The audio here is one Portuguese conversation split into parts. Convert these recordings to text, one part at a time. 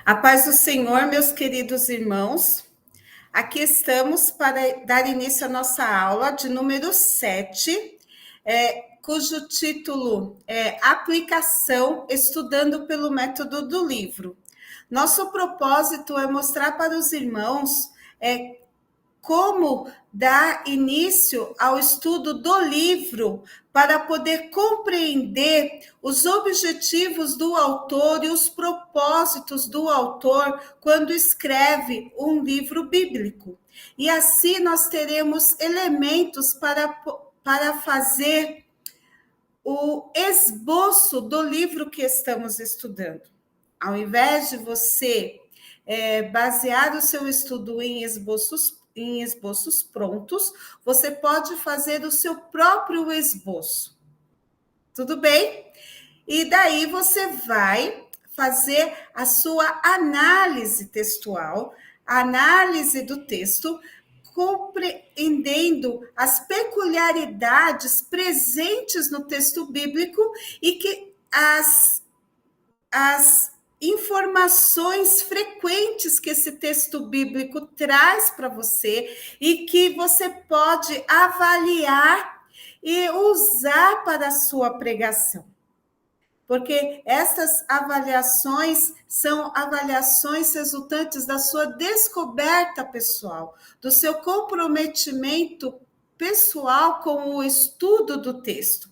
A paz do Senhor, meus queridos irmãos. Aqui estamos para dar início à nossa aula de número 7, cujo título é Aplicação Estudando pelo Método do Livro. Nosso propósito é mostrar para os irmãos como dar início ao estudo do livro para poder compreender os objetivos do autor e os propósitos do autor quando escreve um livro bíblico. E assim nós teremos elementos para fazer o esboço do livro que estamos estudando. Ao invés de você basear o seu estudo em esboços prontos, você pode fazer o seu próprio esboço. Tudo bem? E daí você vai fazer a sua análise textual, a análise do texto, compreendendo as peculiaridades presentes no texto bíblico e que as informações frequentes que esse texto bíblico traz para você e que você pode avaliar e usar para a sua pregação. Porque essas avaliações são avaliações resultantes da sua descoberta pessoal, do seu comprometimento pessoal com o estudo do texto.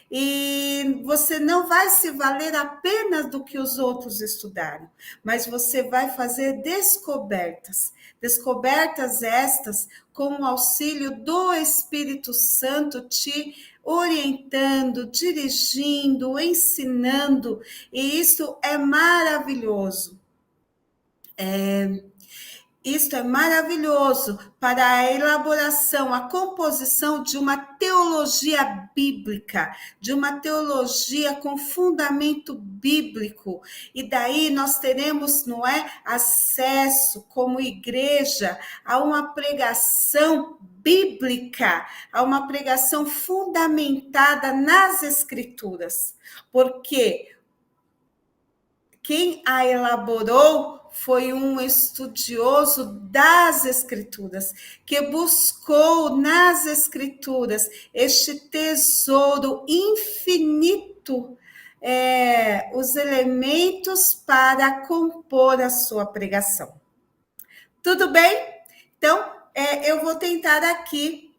E você não vai se valer apenas do que os outros estudaram, mas você vai fazer descobertas. Descobertas estas com o auxílio do Espírito Santo te orientando, dirigindo, ensinando, e isso é maravilhoso. Isto é maravilhoso para a elaboração, a composição de uma teologia bíblica, de uma teologia com fundamento bíblico. E daí nós teremos, não é, acesso como igreja a uma pregação bíblica, a uma pregação fundamentada nas Escrituras. Porque quem a elaborou foi um estudioso das Escrituras, que buscou nas Escrituras este tesouro infinito, os elementos para compor a sua pregação. Tudo bem? Então, eu vou tentar aqui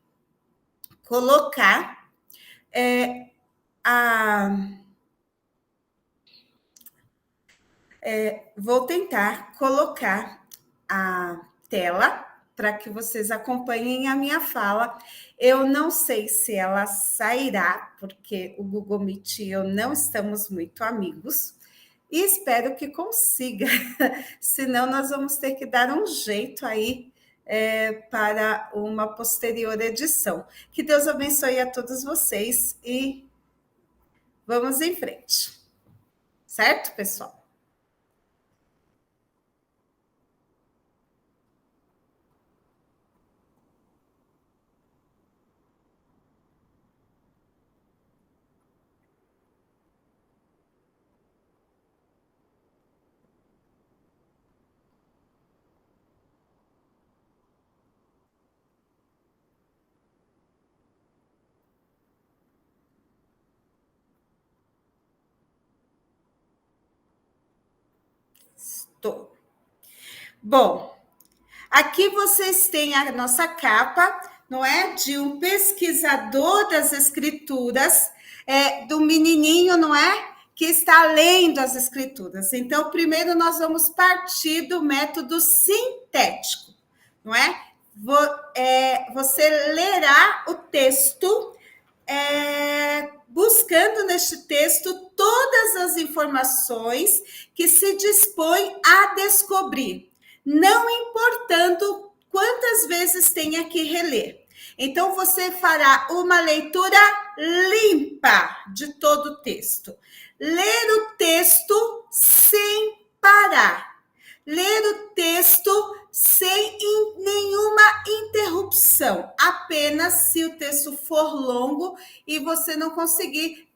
colocar vou tentar colocar a tela para que vocês acompanhem a minha fala. Eu não sei se ela sairá, porque o Google Meet e eu não estamos muito amigos, e espero que consiga, senão nós vamos ter que dar um jeito aí para uma posterior edição. Que Deus abençoe a todos vocês e vamos em frente. Certo, pessoal? Estou. Bom, aqui vocês têm a nossa capa, não é? De um pesquisador das escrituras, do menininho, não é? Que está lendo as escrituras. Então, primeiro nós vamos partir do método sintético, não é? Você lerá o texto, buscando neste texto todas as informações que se dispõe a descobrir, não importando quantas vezes tenha que reler. Então, você fará uma leitura limpa de todo o texto. Ler o texto sem parar. Ler o texto sem nenhuma interrupção, apenas se o texto for longo e você não conseguir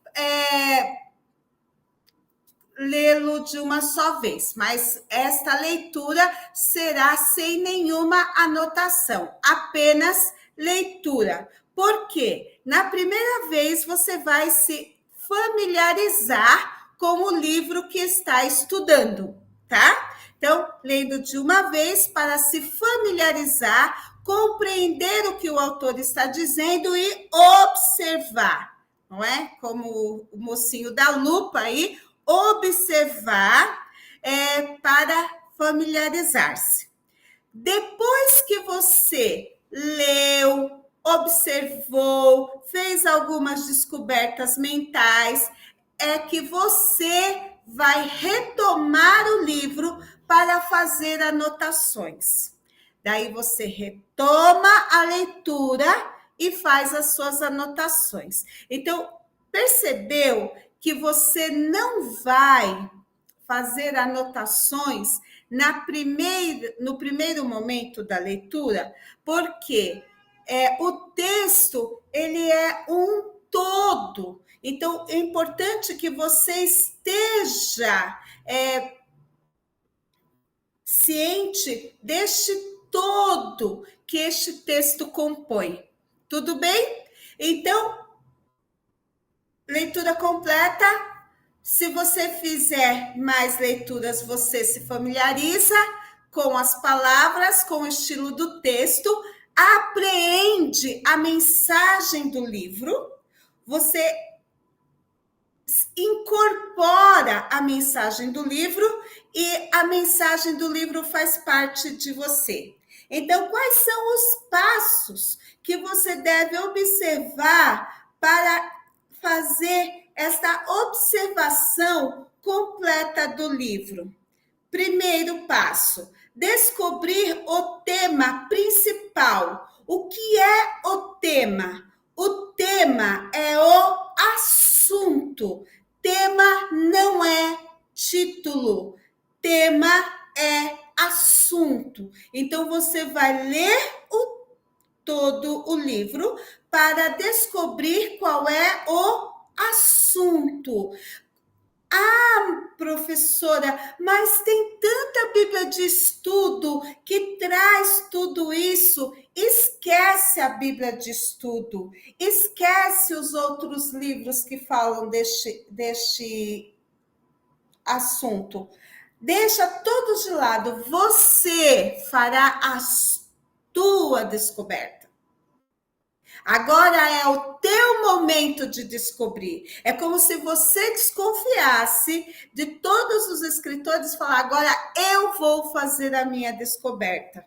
lê-lo de uma só vez, mas esta leitura será sem nenhuma anotação, apenas leitura. Por quê? Na primeira vez você vai se familiarizar com o livro que está estudando, tá? Então, lendo de uma vez para se familiarizar, compreender o que o autor está dizendo e observar, não é? Como o mocinho da lupa aí, observar para familiarizar-se. Depois que você leu, observou, fez algumas descobertas mentais, é que você vai retomar o livro para fazer anotações. Daí você retoma a leitura e faz as suas anotações. Então, percebeu que você não vai fazer anotações no primeiro momento da leitura, porque o texto ele é um todo. Então, é importante que você esteja ciente deste todo que este texto compõe. Tudo bem? Então, leitura completa. Se você fizer mais leituras, você se familiariza com as palavras, com o estilo do texto, apreende a mensagem do livro, você incorpora a mensagem do livro e a mensagem do livro faz parte de você. Então, quais são os passos que você deve observar para fazer esta observação completa do livro? Primeiro passo, descobrir o tema principal. O que é o tema? O tema é o assunto. Tema não é título. Tema é assunto. Então, você vai ler todo o livro para descobrir qual é o assunto. Ah, professora, mas tem tanta Bíblia de estudo que traz tudo isso. Esquece a Bíblia de estudo, esquece os outros livros que falam deste assunto. Deixa todos de lado, você fará a tua descoberta. Agora é o teu momento de descobrir. É como se você desconfiasse de todos os escritores e falar, agora eu vou fazer a minha descoberta.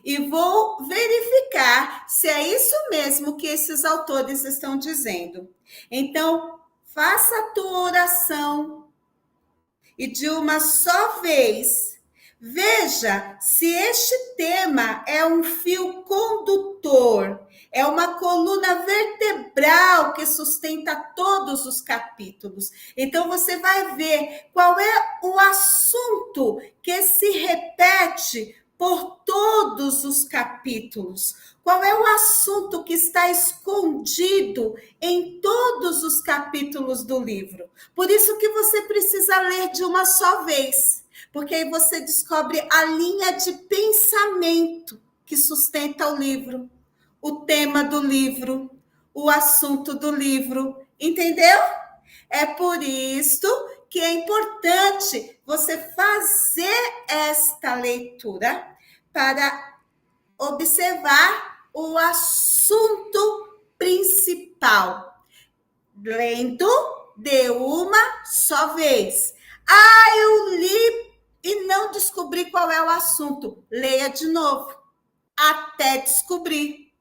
E vou verificar se é isso mesmo que esses autores estão dizendo. Então, faça a tua oração e de uma só vez, veja se este tema é um fio condutor, é uma coluna vertebral que sustenta todos os capítulos. Então, você vai ver qual é o assunto que se repete por todos os capítulos. Qual é o assunto que está escondido em todos os capítulos do livro? Por isso que você precisa ler de uma só vez, porque aí você descobre a linha de pensamento que sustenta o livro, o tema do livro, o assunto do livro, entendeu? É por isso que é importante você fazer esta leitura para observar o assunto principal, lendo de uma só vez. Ah, eu li e não descobri qual é o assunto. Leia de novo, até descobrir.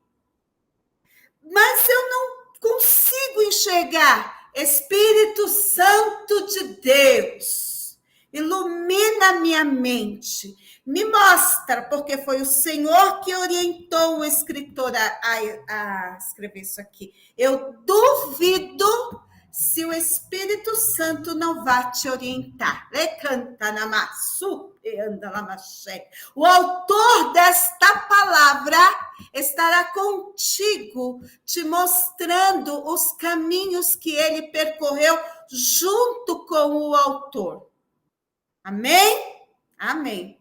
Mas eu não consigo enxergar. Espírito Santo de Deus, ilumina minha mente, me mostra, porque foi o Senhor que orientou o escritor a escrever isso aqui. Eu duvido se o Espírito Santo não vai te orientar. O autor desta palavra estará contigo, te mostrando os caminhos que ele percorreu junto com o autor. Amém? Amém.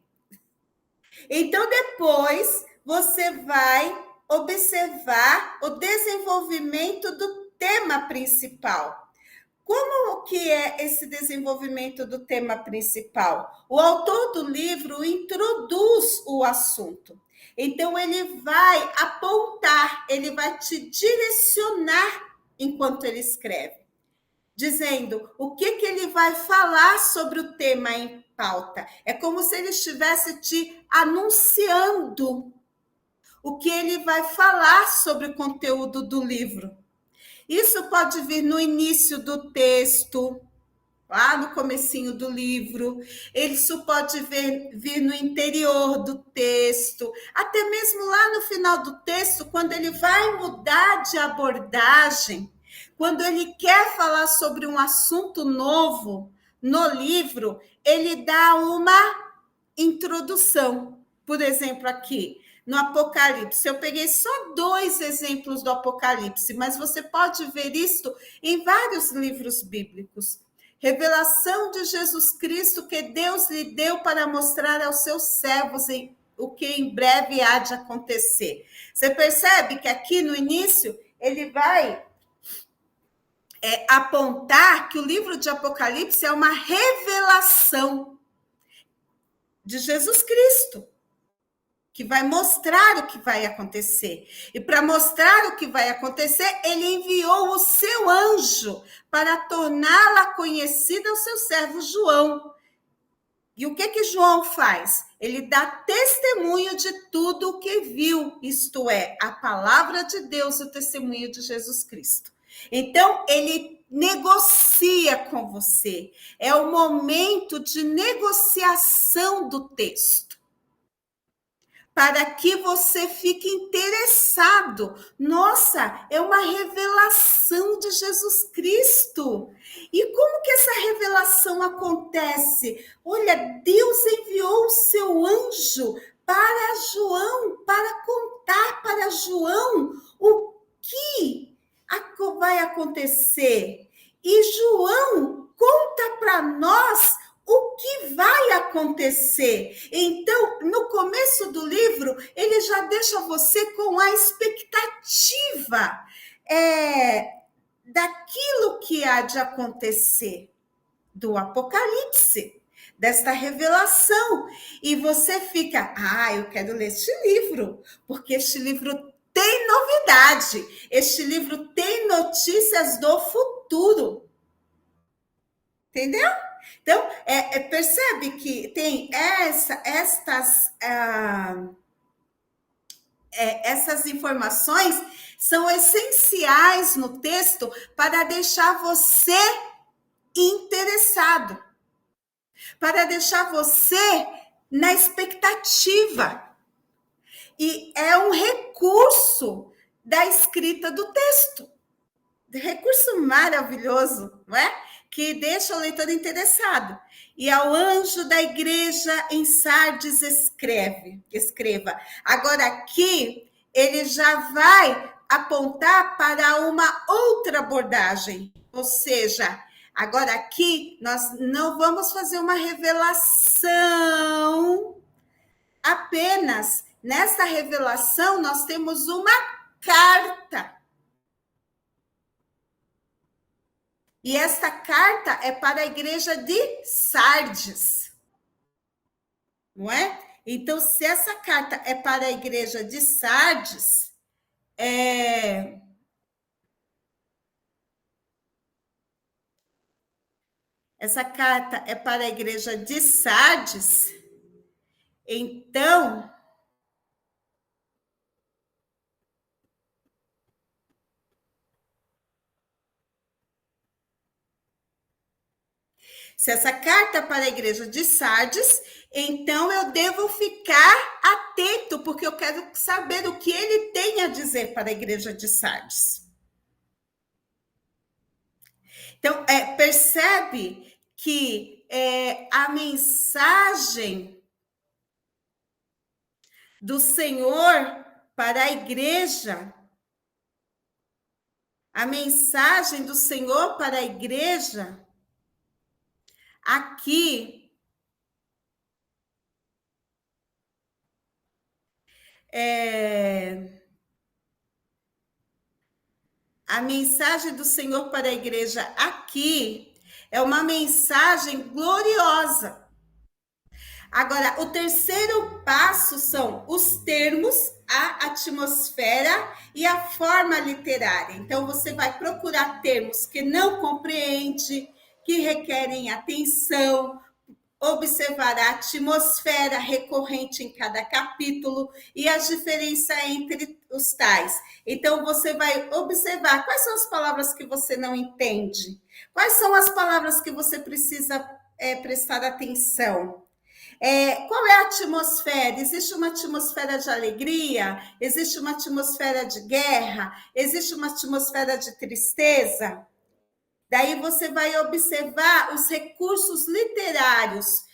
Então, depois, você vai observar o desenvolvimento do tema principal. Como que é esse desenvolvimento do tema principal? O autor do livro introduz o assunto. Então, ele vai apontar, ele vai te direcionar enquanto ele escreve, dizendo o que ele vai falar sobre o tema em pauta. É como se ele estivesse te anunciando o que ele vai falar sobre o conteúdo do livro. Isso pode vir no início do texto, lá no comecinho do livro. Isso pode vir no interior do texto, até mesmo lá no final do texto, quando ele vai mudar de abordagem, quando ele quer falar sobre um assunto novo no livro, ele dá uma introdução. Por exemplo, aqui no Apocalipse, eu peguei só 2 exemplos do Apocalipse, mas você pode ver isso em vários livros bíblicos. Revelação de Jesus Cristo que Deus lhe deu para mostrar aos seus servos o que em breve há de acontecer. Você percebe que aqui no início ele vai apontar que o livro de Apocalipse é uma revelação de Jesus Cristo, que vai mostrar o que vai acontecer. E para mostrar o que vai acontecer, ele enviou o seu anjo para torná-la conhecida ao seu servo João. E o que João faz? Ele dá testemunho de tudo o que viu, isto é, a palavra de Deus e o testemunho de Jesus Cristo. Então, ele negocia com você. É o momento de negociação do texto, para que você fique interessado. Nossa, é uma revelação de Jesus Cristo. E como que essa revelação acontece? Olha, Deus enviou o seu anjo para João, para contar para João o que vai acontecer. E João conta para nós o que vai acontecer. Então, no começo do livro, ele já deixa você com a expectativa daquilo que há de acontecer, do Apocalipse, desta revelação. E você fica, eu quero ler este livro, porque este livro tem novidade, este livro tem notícias do futuro. Entendeu? Então, percebe que tem essas informações são essenciais no texto para deixar você interessado, para deixar você na expectativa. E é um recurso da escrita do texto. Recurso maravilhoso, não é? Que deixa o leitor interessado. E ao anjo da igreja em Sardes escreva. Agora aqui, ele já vai apontar para uma outra abordagem. Ou seja, agora aqui, nós não vamos fazer uma revelação apenas. Nessa revelação, nós temos uma carta. E esta carta é para a igreja de Sardes, não é? Então, se essa carta é para a igreja de Sardes, essa carta é para a igreja de Sardes, então, se essa carta é para a igreja de Sardes, então eu devo ficar atento, porque eu quero saber o que ele tem a dizer para a igreja de Sardes. Então, percebe que a mensagem do Senhor para a igreja A mensagem do Senhor para a igreja aqui a mensagem do Senhor para a igreja aqui é uma mensagem gloriosa. Agora, o terceiro passo são os termos, a atmosfera e a forma literária. Então, você vai procurar termos que não compreende, que requerem atenção, observar a atmosfera recorrente em cada capítulo e a diferença entre os tais. Então, você vai observar quais são as palavras que você não entende, quais são as palavras que você precisa prestar atenção. Qual é a atmosfera? Existe uma atmosfera de alegria? Existe uma atmosfera de guerra? Existe uma atmosfera de tristeza? Daí você vai observar os recursos literários.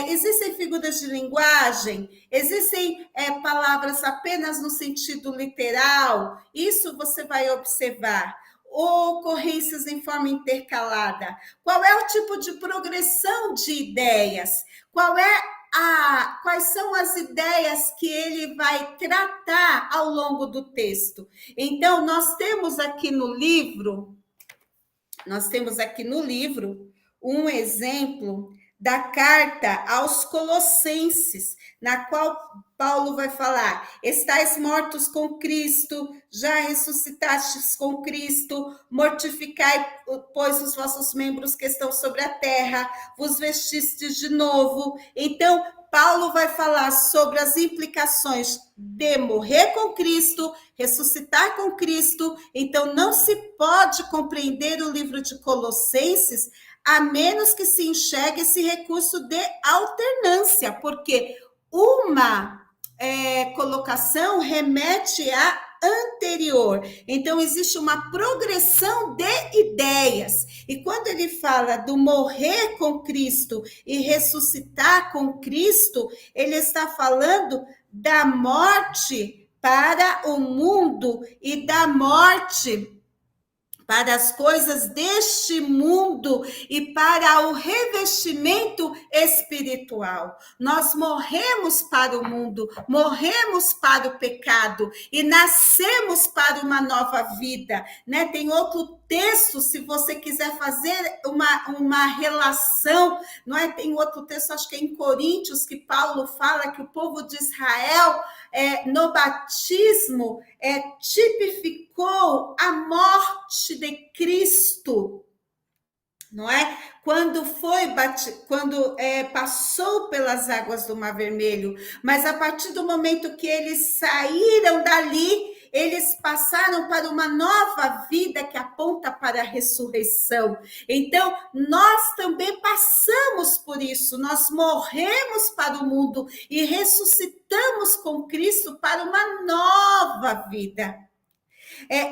Existem figuras de linguagem? Existem palavras apenas no sentido literal? Isso você vai observar. Ocorrências em forma intercalada. Qual é o tipo de progressão de ideias? Quais são as ideias que ele vai tratar ao longo do texto? Então, nós temos aqui no livro um exemplo da carta aos Colossenses, na qual Paulo vai falar: estais mortos com Cristo, já ressuscitastes com Cristo, mortificai, pois, os vossos membros que estão sobre a terra, vos vestistes de novo. Então, Paulo vai falar sobre as implicações de morrer com Cristo, ressuscitar com Cristo. Então, não se pode compreender o livro de Colossenses a menos que se enxergue esse recurso de alternância, porque uma colocação remete à anterior. Então, existe uma progressão de ideias. E quando ele fala do morrer com Cristo e ressuscitar com Cristo, ele está falando da morte para o mundo e da morte para as coisas deste mundo e para o revestimento espiritual. Nós morremos para o mundo, morremos para o pecado e nascemos para uma nova vida, né? Tem outro texto, se você quiser fazer uma relação, não é? Tem outro texto, acho que é em Coríntios, que Paulo fala que o povo de Israel, no batismo, tipificou a morte de Cristo, não é? Quando passou pelas águas do Mar Vermelho, mas a partir do momento que eles saíram dali, eles passaram para uma nova vida que aponta para a ressurreição. Então, nós também passamos por isso, nós morremos para o mundo e ressuscitamos com Cristo para uma nova vida.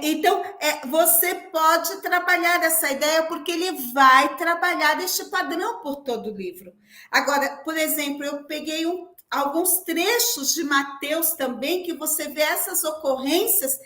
Então, você pode trabalhar essa ideia, porque ele vai trabalhar este padrão por todo o livro. Agora, por exemplo, eu peguei alguns trechos de Mateus também, que você vê essas ocorrências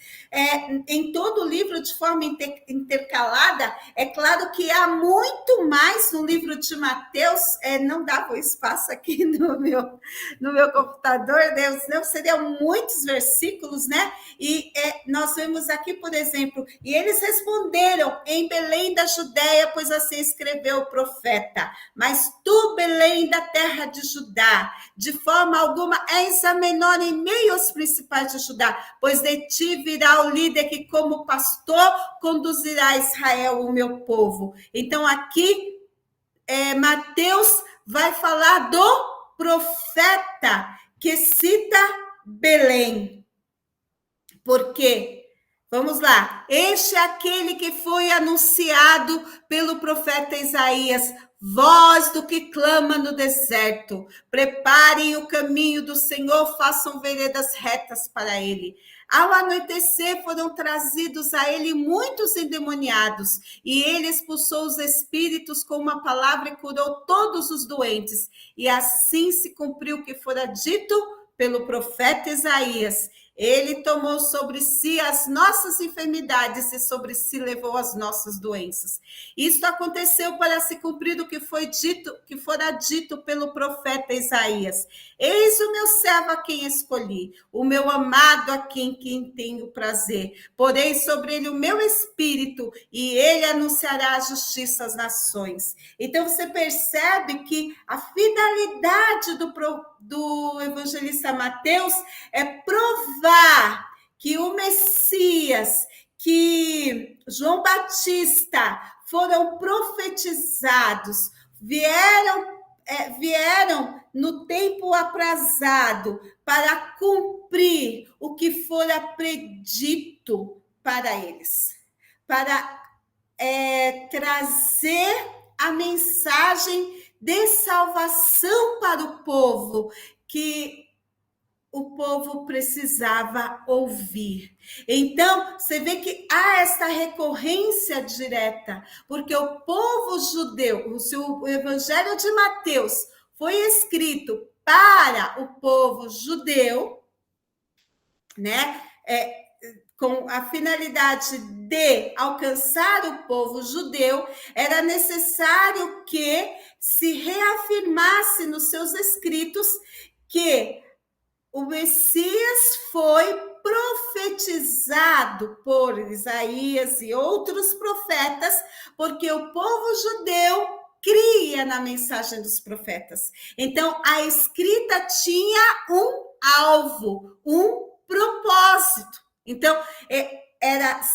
em todo o livro de forma intercalada. É claro que há muito mais no livro de Mateus, não dava espaço aqui no meu computador, não, seriam muitos versículos, né? E nós vemos aqui, por exemplo, e eles responderam: em Belém da Judéia, pois assim escreveu o profeta, mas tu, Belém da terra de Judá, de forma alguma és a menor em meio aos principais de Judá, pois de ti virá o líder que, como pastor, conduzirá a Israel, o meu povo. Então, aqui, Mateus vai falar do profeta que cita Belém. Por quê? Vamos lá. Este é aquele que foi anunciado pelo profeta Isaías: voz do que clama no deserto, preparem o caminho do Senhor, façam veredas retas para ele. Ao anoitecer foram trazidos a ele muitos endemoniados, e ele expulsou os espíritos com uma palavra e curou todos os doentes. E assim se cumpriu o que fora dito pelo profeta Isaías: Ele tomou sobre si as nossas enfermidades e sobre si levou as nossas doenças. Isto aconteceu para se cumprir o que foi dito, que fora dito pelo profeta Isaías. Eis o meu servo a quem escolhi, o meu amado a quem tenho prazer. Porei sobre ele o meu espírito e ele anunciará a justiça às nações. Então você percebe que a finalidade do evangelista Mateus é provar que o Messias, que João Batista foram profetizados, vieram no tempo aprazado para cumprir o que fora predito para eles, para trazer a mensagem de salvação para o povo, que o povo precisava ouvir. Então, você vê que há esta recorrência direta, porque o povo judeu, o Evangelho de Mateus foi escrito para o povo judeu, né? Com a finalidade de alcançar o povo judeu, era necessário que se reafirmasse nos seus escritos que o Messias foi profetizado por Isaías e outros profetas, porque o povo judeu cria na mensagem dos profetas. Então, a escrita tinha um alvo, um propósito. Então,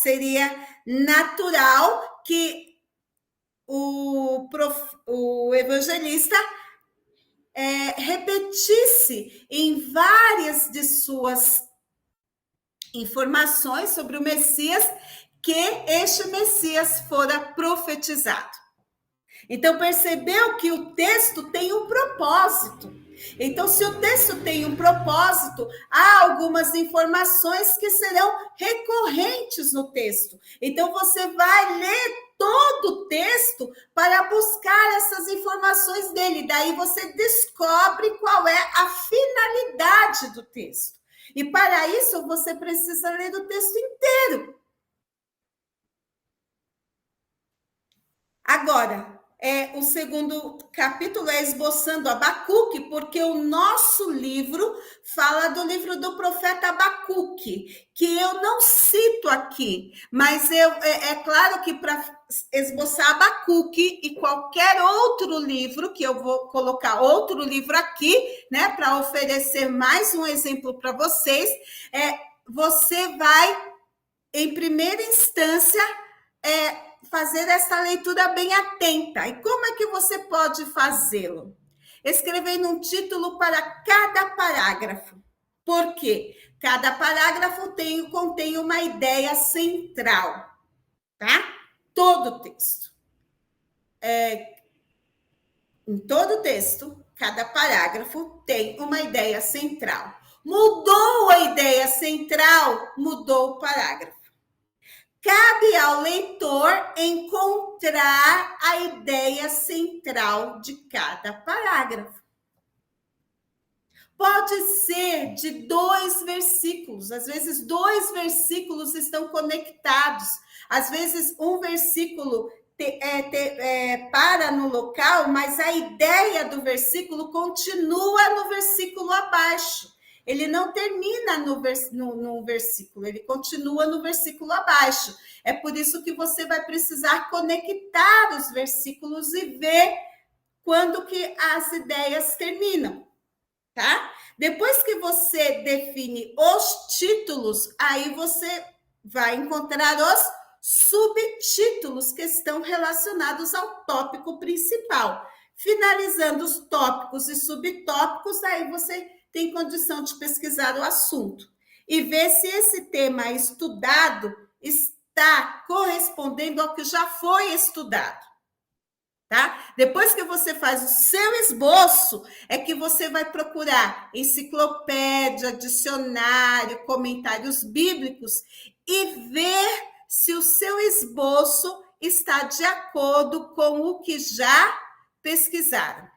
seria natural que o evangelista repetisse em várias de suas informações sobre o Messias que este Messias fora profetizado. Então, percebeu que o texto tem um propósito. Então, se o texto tem um propósito, há algumas informações que serão recorrentes no texto. Então, você vai ler todo o texto para buscar essas informações dele. Daí você descobre qual é a finalidade do texto. E para isso, você precisa ler o texto inteiro. Agora, o segundo capítulo é esboçando Abacuque, porque o nosso livro fala do livro do profeta Abacuque, que eu não cito aqui, mas é claro que para esboçar Abacuque e qualquer outro livro, que eu vou colocar outro livro aqui, né, para oferecer mais um exemplo para vocês, você vai, em primeira instância, fazer essa leitura bem atenta. E como é que você pode fazê-lo? Escrevendo um título para cada parágrafo. Por quê? Cada parágrafo contém uma ideia central, tá? Todo o texto. Em todo o texto, cada parágrafo tem uma ideia central. Mudou a ideia central, mudou o parágrafo. Cabe ao leitor encontrar a ideia central de cada parágrafo. Pode ser de 2 versículos, às vezes 2 versículos estão conectados, às vezes um versículo para no local, mas a ideia do versículo continua no versículo abaixo. Ele não termina no versículo, ele continua no versículo abaixo. É por isso que você vai precisar conectar os versículos e ver quando que as ideias terminam, tá? Depois que você define os títulos, aí você vai encontrar os subtítulos que estão relacionados ao tópico principal. Finalizando os tópicos e subtópicos, aí você tem condição de pesquisar o assunto e ver se esse tema estudado está correspondendo ao que já foi estudado, tá? Depois que você faz o seu esboço, é que você vai procurar enciclopédia, dicionário, comentários bíblicos e ver se o seu esboço está de acordo com o que já pesquisaram.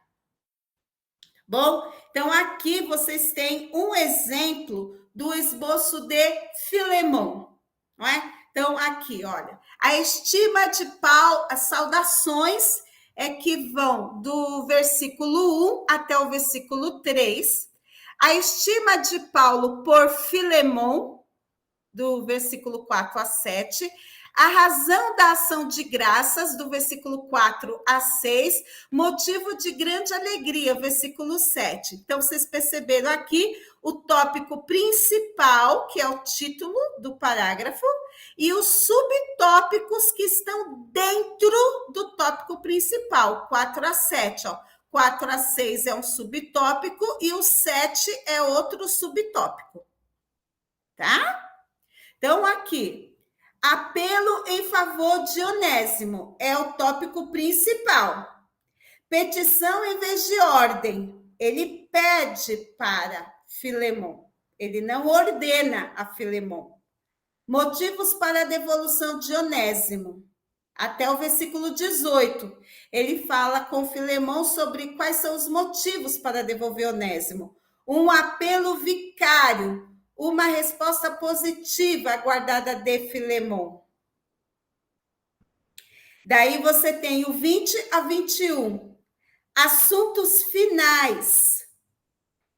Bom, então aqui vocês têm um exemplo do esboço de Filemão, não é? Então, aqui, olha, a estima de Paulo, as saudações que vão do versículo 1 até o versículo 3, a estima de Paulo por Filemão, do versículo 4 a 7, a razão da ação de graças, do versículo 4 a 6, motivo de grande alegria, versículo 7. Então, vocês perceberam aqui o tópico principal, que é o título do parágrafo, e os subtópicos que estão dentro do tópico principal, 4 a 7. Ó. 4 a 6 é um subtópico e o 7 é outro subtópico. Tá? Então, aqui, apelo em favor de Onésimo é o tópico principal. Petição em vez de ordem. Ele pede para Filemão. Ele não ordena a Filemão. Motivos para a devolução de Onésimo. Até o versículo 18. Ele fala com Filemão sobre quais são os motivos para devolver Onésimo. Um apelo vicário. Uma resposta positiva aguardada de Filemão. Daí você tem o 20 a 21. Assuntos finais.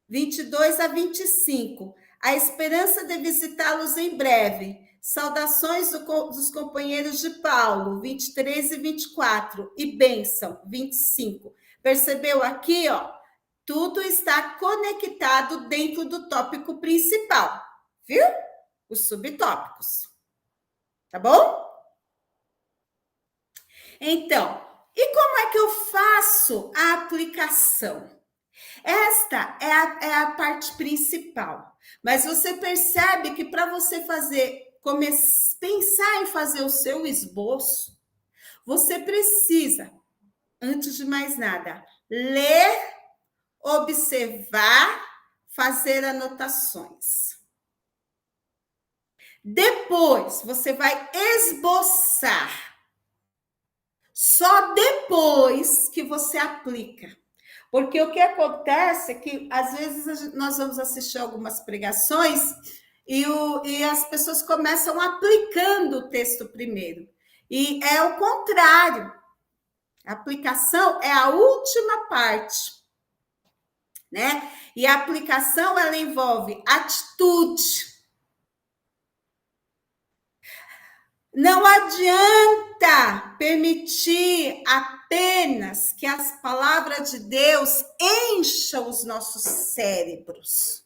22 a 25. A esperança de visitá-los em breve. Saudações dos companheiros de Paulo, 23 e 24. E bênção, 25. Percebeu aqui, ó? Tudo está conectado dentro do tópico principal, viu? Os subtópicos. Tá bom? Então, e como é que eu faço a aplicação? Esta é a parte principal. Mas você percebe que para você pensar em fazer o seu esboço, você precisa, antes de mais nada, ler, observar, fazer anotações. Depois, você vai esboçar. Só depois que você aplica. Porque o que acontece é que, às vezes, nós vamos assistir algumas pregações e as pessoas começam aplicando o texto primeiro. E é o contrário. A aplicação é a última parte. Né? E a aplicação, ela envolve atitude. Não adianta permitir apenas que as palavras de Deus encham os nossos cérebros.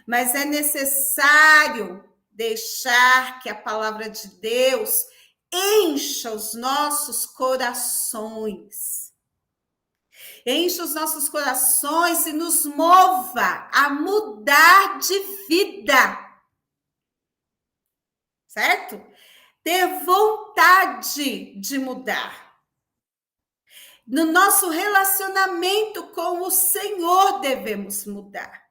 Mas é necessário deixar que a palavra de Deus encha os nossos corações. Encha os nossos corações e nos mova a mudar de vida. Certo? Ter vontade de mudar. No nosso relacionamento com o Senhor devemos mudar.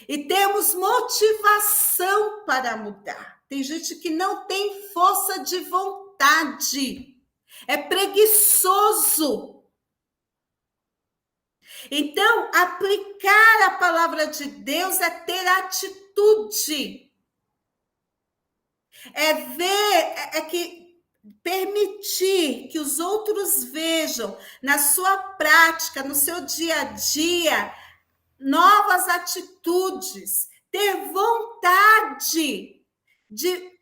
E temos motivação para mudar. Tem gente que não tem força de vontade. É preguiçoso. Então, aplicar a palavra de Deus é ter atitude. Permitir que os outros vejam na sua prática, no seu dia a dia, novas atitudes, ter vontade de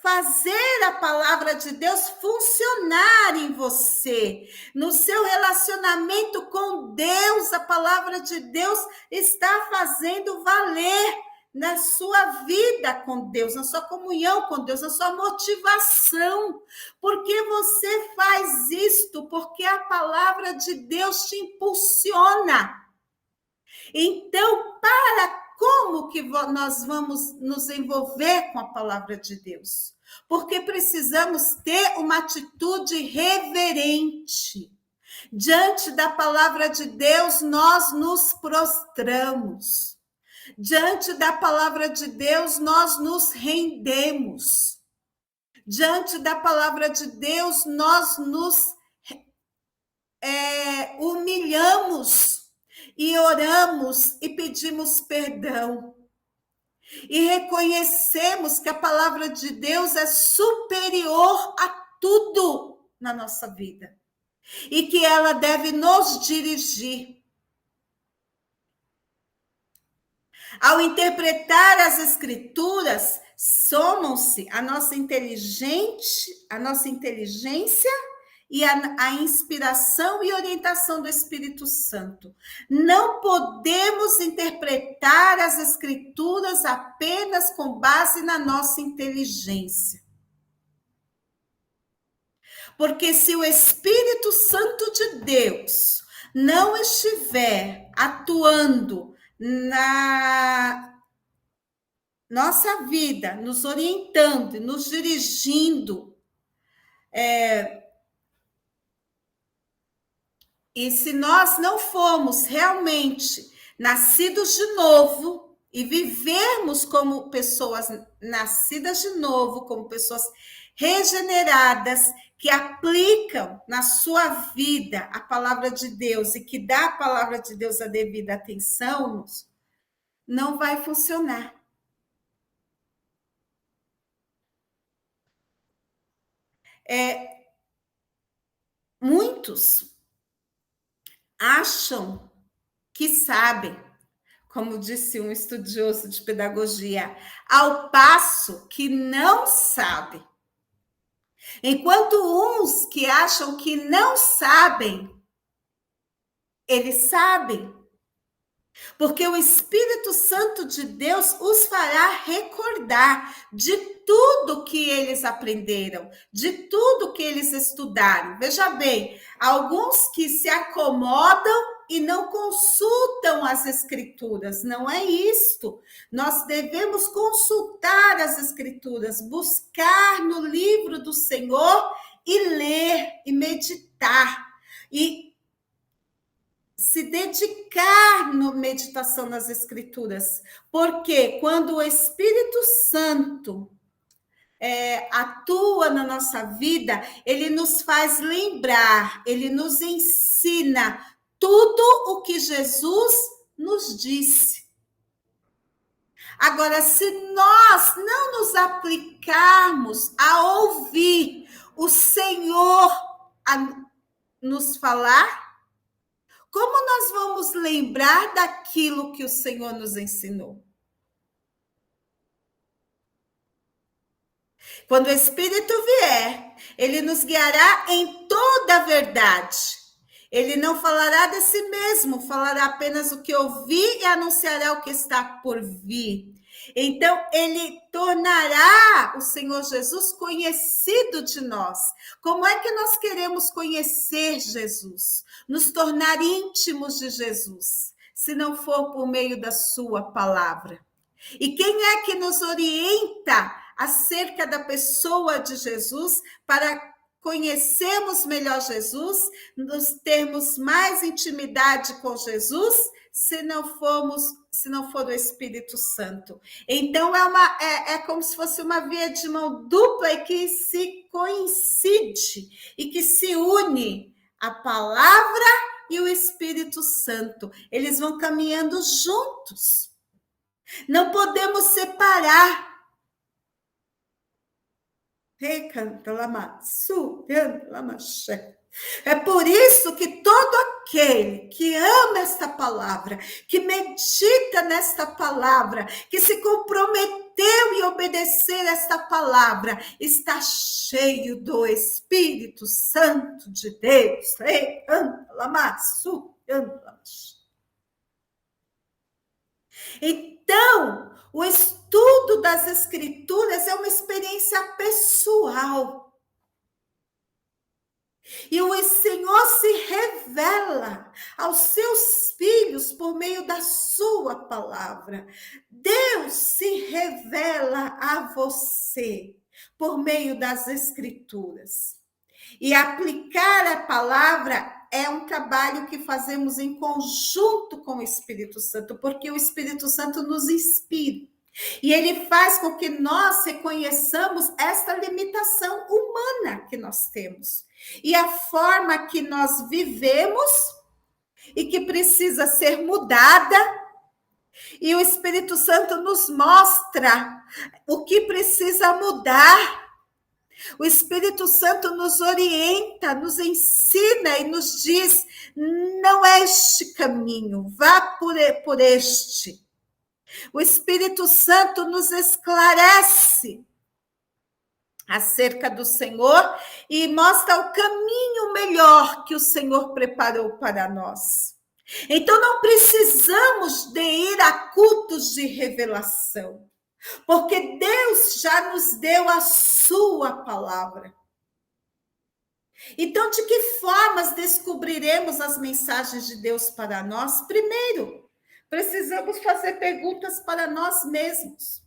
fazer a palavra de Deus funcionar em você. No seu relacionamento com Deus, a palavra de Deus está fazendo valer na sua vida com Deus, na sua comunhão com Deus, na sua motivação. Por que você faz isto? Porque a palavra de Deus te impulsiona. Então, como que nós vamos nos envolver com a palavra de Deus? Porque precisamos ter uma atitude reverente. Diante da palavra de Deus, nós nos prostramos. Diante da palavra de Deus, nós nos rendemos. Diante da palavra de Deus, nós nos humilhamos. e oramos e pedimos perdão. E reconhecemos que a palavra de Deus é superior a tudo na nossa vida. E que ela deve nos dirigir. Ao interpretar as escrituras, somam-se a nossa inteligência e a inspiração e orientação do Espírito Santo. Não podemos interpretar as escrituras apenas com base na nossa inteligência. Porque se o Espírito Santo de Deus não estiver atuando na nossa vida, nos orientando, nos dirigindo, e se nós não formos realmente nascidos de novo e vivermos como pessoas nascidas de novo, como pessoas regeneradas, que aplicam na sua vida a palavra de Deus e que dá a palavra de Deus a devida atenção, não vai funcionar. Muitos acham que sabem, como disse um estudioso de pedagogia, ao passo que não sabem. Enquanto uns que acham que não sabem, eles sabem. Porque o Espírito Santo de Deus os fará recordar de tudo que eles aprenderam, de tudo que eles estudaram. Veja bem, alguns que se acomodam e não consultam as escrituras. Não é isto. Nós devemos consultar as escrituras, buscar no livro do Senhor e ler e meditar. E se dedicar na meditação nas escrituras. Porque quando o Espírito Santo atua na nossa vida, ele nos faz lembrar, ele nos ensina tudo o que Jesus nos disse. Agora, se nós não nos aplicarmos a ouvir o Senhor a nos falar, como nós vamos lembrar daquilo que o Senhor nos ensinou? Quando o Espírito vier, ele nos guiará em toda a verdade. Ele não falará de si mesmo, falará apenas o que ouvi e anunciará o que está por vir. Então, ele tornará o Senhor Jesus conhecido de nós. Como é que nós queremos conhecer Jesus? Nos tornar íntimos de Jesus, se não for por meio da sua palavra. E quem é que nos orienta acerca da pessoa de Jesus para conhecermos melhor Jesus, nos termos mais intimidade com Jesus, se não for o Espírito Santo? Então é como se fosse uma via de mão dupla e que se coincide e que se une a palavra e o Espírito Santo. Eles vão caminhando juntos. Não podemos separar. É por isso que todo aquele que ama esta palavra, que medita nesta palavra, que se comprometeu em obedecer esta palavra, está cheio do Espírito Santo de Deus. Então, o estudo das Escrituras é uma experiência pessoal. E o Senhor se revela aos seus filhos por meio da sua palavra. Deus se revela a você por meio das Escrituras. E aplicar a palavra é um trabalho que fazemos em conjunto com o Espírito Santo, porque o Espírito Santo nos inspira. E ele faz com que nós reconheçamos esta limitação humana que nós temos. E a forma que nós vivemos e que precisa ser mudada, e o Espírito Santo nos mostra o que precisa mudar. O Espírito Santo nos orienta, nos ensina e nos diz: não é este caminho, vá por este. O Espírito Santo nos esclarece acerca do Senhor e mostra o caminho melhor que o Senhor preparou para nós. Então não precisamos de ir a cultos de revelação, porque Deus já nos deu a sua palavra. Então, de que formas descobriremos as mensagens de Deus para nós? Primeiro, precisamos fazer perguntas para nós mesmos.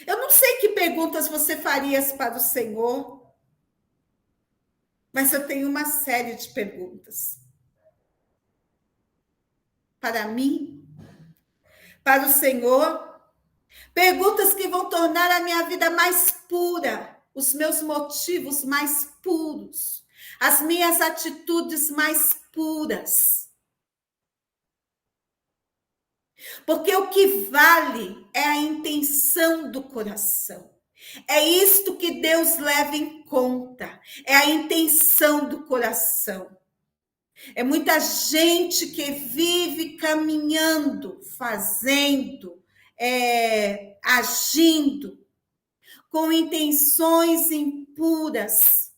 Eu não sei que perguntas você faria para o Senhor, mas eu tenho uma série de perguntas. Para mim, para o Senhor, perguntas que vão tornar a minha vida mais pura, os meus motivos mais puros, as minhas atitudes mais puras. Porque o que vale é a intenção do coração. É isto que Deus leva em conta, é a intenção do coração. É muita gente que vive caminhando, fazendo, agindo, com intenções impuras.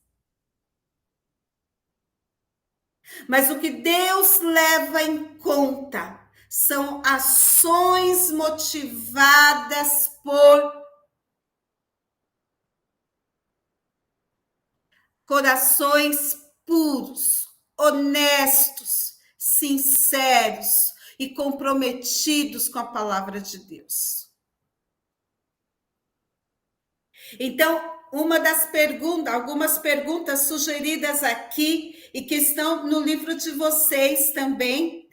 Mas o que Deus leva em conta são ações motivadas por corações puros, honestos, sinceros e comprometidos com a palavra de Deus. Então, algumas perguntas sugeridas aqui e que estão no livro de vocês também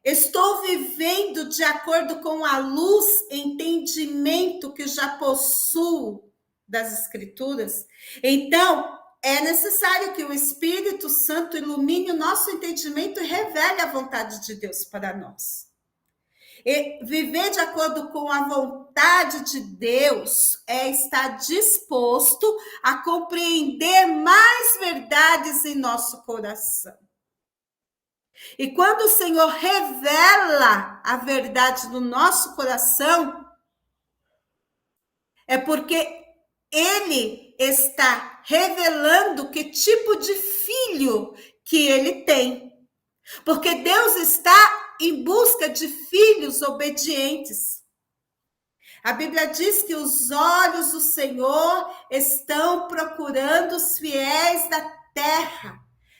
estou vivendo de acordo com a luz, entendimento que já possuo das Escrituras? Então, é necessário que o Espírito Santo ilumine o nosso entendimento e revele a vontade de Deus para nós. E viver de acordo com a vontade de Deus é estar disposto a compreender mais verdades em nosso coração. E quando o Senhor revela a verdade no nosso coração, é porque Ele está revelando que tipo de filho que Ele tem. Porque Deus está em busca de filhos obedientes. A Bíblia diz que os olhos do Senhor estão procurando os fiéis da terra.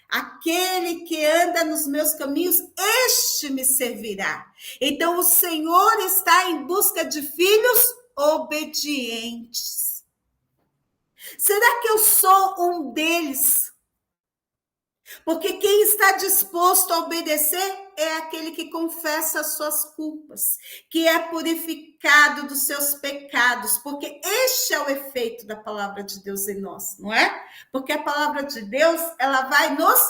Aquele que anda nos meus caminhos, este me servirá. Então, o Senhor está em busca de filhos obedientes. Será que eu sou um deles? Porque quem está disposto a obedecer é aquele que confessa as suas culpas, que é purificado dos seus pecados, porque este é o efeito da palavra de Deus em nós, não é? Porque a palavra de Deus, ela vai nos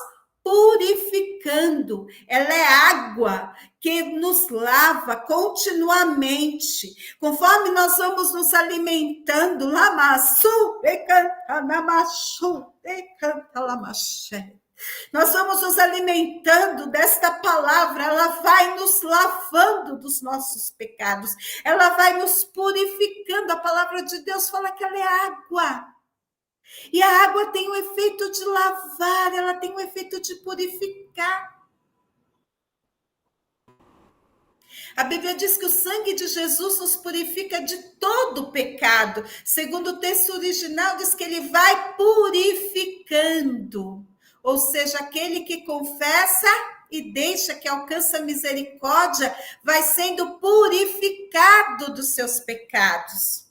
purificando, ela é água que nos lava continuamente, conforme nós vamos nos alimentando, lamassu, decanta, namassu, decanta, lamaxé. Nós vamos nos alimentando desta palavra, ela vai nos lavando dos nossos pecados, ela vai nos purificando. A palavra de Deus fala que ela é água. E a água tem o efeito de lavar, ela tem o efeito de purificar. A Bíblia diz que o sangue de Jesus nos purifica de todo pecado. Segundo o texto original, diz que ele vai purificando. Ou seja, aquele que confessa e deixa que alcança misericórdia, vai sendo purificado dos seus pecados.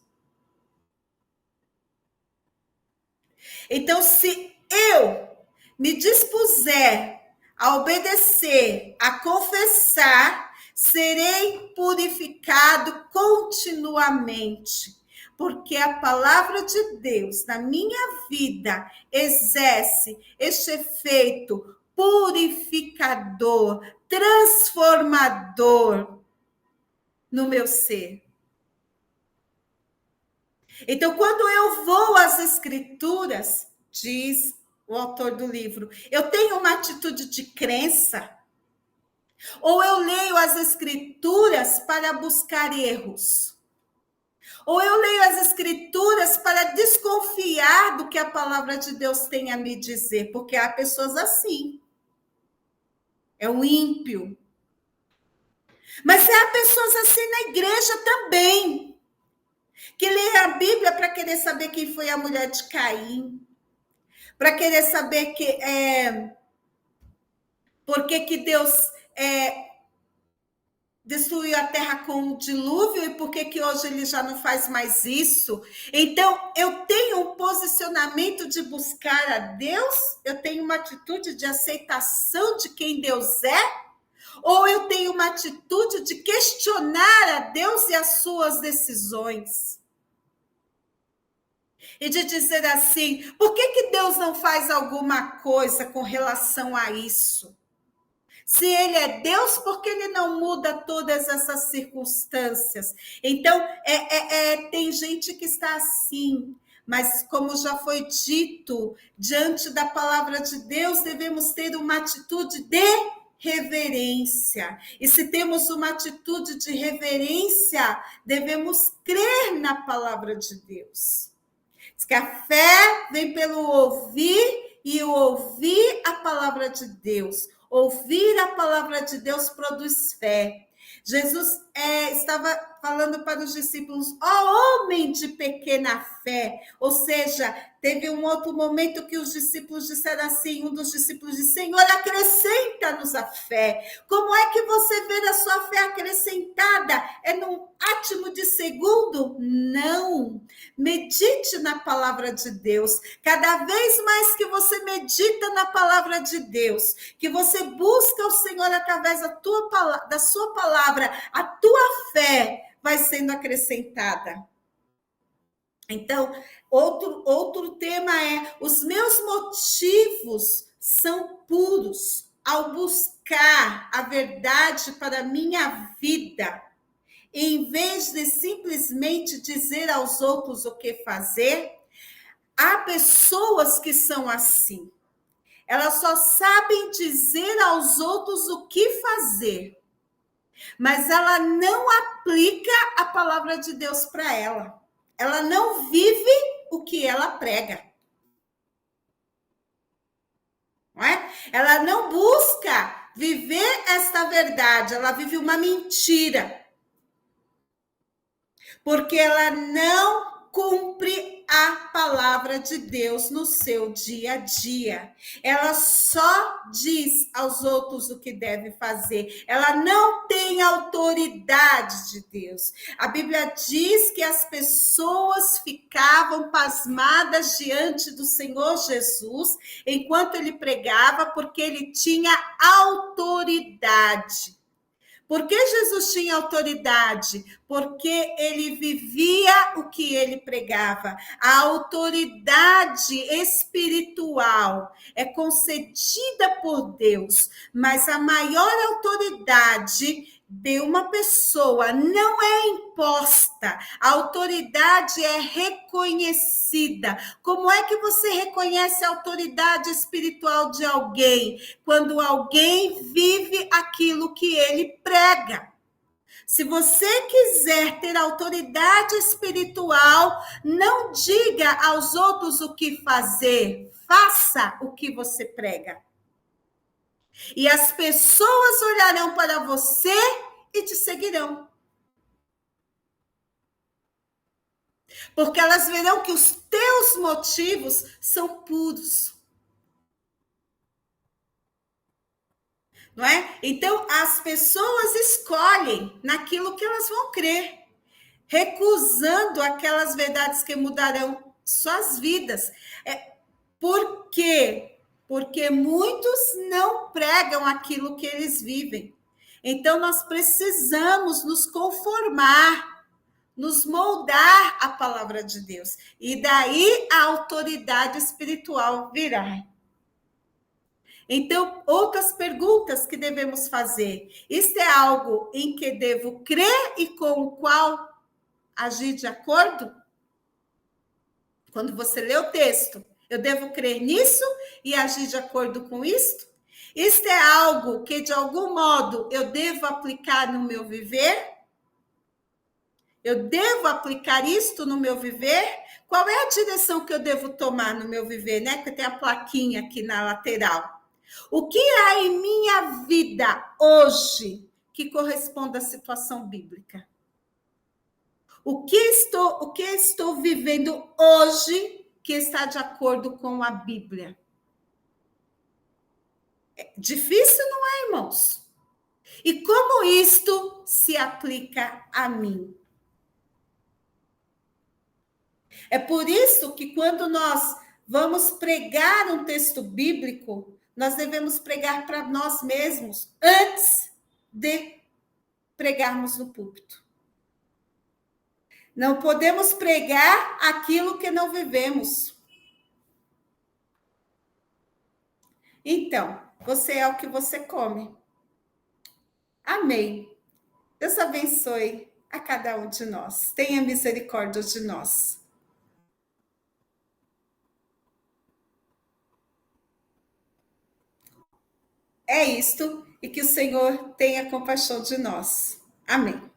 Então, se eu me dispuser a obedecer, a confessar, serei purificado continuamente. porque a palavra de Deus na minha vida exerce este efeito purificador, transformador no meu ser. Então, quando eu vou às Escrituras, diz o autor do livro, eu tenho uma atitude de crença, ou eu leio as Escrituras para buscar erros, ou eu leio as Escrituras para desconfiar do que a palavra de Deus tem a me dizer, porque há pessoas assim. É o ímpio. Mas há pessoas assim na igreja também, que lê a Bíblia para querer saber quem foi a mulher de Caim, para querer saber por que Deus destruiu a terra com o dilúvio e por que hoje ele já não faz mais isso. Então, eu tenho um posicionamento de buscar a Deus, eu tenho uma atitude de aceitação de quem Deus é, ou eu tenho uma atitude de questionar a Deus e as suas decisões. E de dizer assim, por que Deus não faz alguma coisa com relação a isso? Se ele é Deus, por que ele não muda todas essas circunstâncias? Então, tem gente que está assim, mas como já foi dito, diante da palavra de Deus, devemos ter uma atitude de reverência. E se temos uma atitude de reverência, devemos crer na palavra de Deus. Diz que a fé vem pelo ouvir e o ouvir a palavra de Deus. Ouvir a palavra de Deus produz fé. Jesus estava falando para os discípulos, ó homem de pequena fé. Ou seja, teve um outro momento que os discípulos disseram assim, um dos discípulos disse, Senhor, acrescenta-nos a fé. Como é que você vê a sua fé acrescentada? É num átimo de segundo? Não. Medite na palavra de Deus. Cada vez mais que você medita na palavra de Deus, que você busca o Senhor através da sua palavra, a tua fé vai sendo acrescentada. Então, outro tema é: os meus motivos são puros ao buscar a verdade para a minha vida, em vez de simplesmente dizer aos outros o que fazer. Há pessoas que são assim. Elas só sabem dizer aos outros o que fazer, mas ela não aplica a palavra de Deus para ela. Ela não vive o que ela prega. Não é? Ela não busca viver esta verdade, ela vive uma mentira. Porque ela não cumpre a palavra de Deus no seu dia a dia. Ela só diz aos outros o que deve fazer. Ela não tem autoridade de Deus. A Bíblia diz que as pessoas ficavam pasmadas diante do Senhor Jesus enquanto ele pregava, porque ele tinha autoridade. Por que Jesus tinha autoridade? Porque ele vivia o que ele pregava. A autoridade espiritual é concedida por Deus, mas a maior autoridade de uma pessoa não é imposta, a autoridade é reconhecida. Como é que você reconhece a autoridade espiritual de alguém? Quando alguém vive aquilo que ele prega. Se você quiser ter autoridade espiritual, não diga aos outros o que fazer, faça o que você prega. E as pessoas olharão para você e te seguirão. Porque elas verão que os teus motivos são puros. Não é? Então, as pessoas escolhem naquilo que elas vão crer, recusando aquelas verdades que mudarão suas vidas. Por quê? Porque muitos não pregam aquilo que eles vivem. Então, nós precisamos nos conformar nos moldar a palavra de Deus. E daí a autoridade espiritual virá. Então, outras perguntas que devemos fazer. Isto é algo em que devo crer e com o qual agir de acordo? Quando você lê o texto, eu devo crer nisso e agir de acordo com isto? Isto é algo que, de algum modo, eu devo aplicar no meu viver? Eu devo aplicar isto no meu viver? Qual é a direção que eu devo tomar no meu viver, né? Porque tem a plaquinha aqui na lateral. O que há em minha vida hoje que corresponda à situação bíblica? O que estou vivendo hoje que está de acordo com a Bíblia? Difícil, não é, irmãos? E como isto se aplica a mim? É por isso que quando nós vamos pregar um texto bíblico, nós devemos pregar para nós mesmos antes de pregarmos no púlpito. Não podemos pregar aquilo que não vivemos. Então, você é o que você come. Amém. Deus abençoe a cada um de nós. Tenha misericórdia de nós. É isto, e que o Senhor tenha compaixão de nós. Amém.